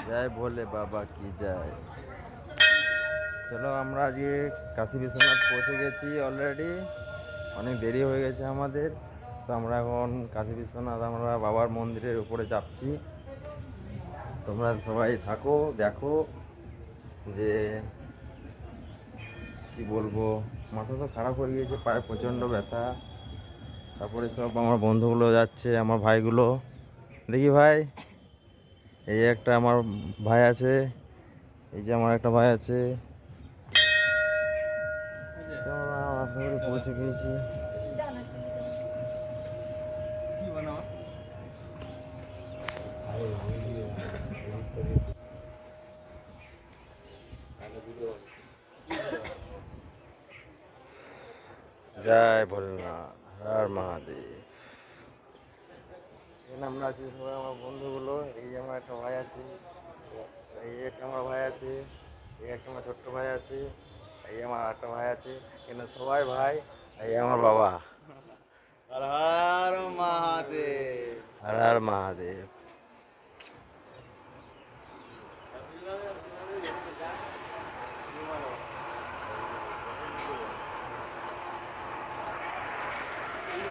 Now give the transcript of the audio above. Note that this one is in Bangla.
জয় ভোলে বাবা কি জয়। চলো আমরা আজকে কাশী বিশ্বনাথ পৌঁছে গেছি অলরেডি, অনেক দেরি হয়ে গেছে আমাদের। তো আমরা এখন কাশী বিশ্বনাথ আমরা বাবার মন্দিরের উপরে যাচ্ছি। তোমরা সবাই থাকো, দেখো যে কি বলবো, মাথা তো খারাপ হয়ে গিয়েছে, পায়ে প্রচণ্ড ব্যথা। তারপরে সব আমার বন্ধুগুলো যাচ্ছে, আমার ভাইগুলো। দেখি ভাই, এই একটা আমার ভাই আছে, এই যে আমার একটা ভাই আছে। তো আমরা আশা করি পৌঁছে গিয়েছি। জয় ভোলেনাথ, হর মহাদেব। এখানে আমরা আছি সবাই আমার বন্ধুগুলো। এই যে আমার একটা ভাই আছে, এই একটা আমার ভাই আছে, এই একটা আমার ছোট্ট ভাই আছে, এই আমার একটা ভাই আছে। এখানে সবাই ভাই। এই আমার বাবা। হর হর মহাদেব। হর হর মহাদেব।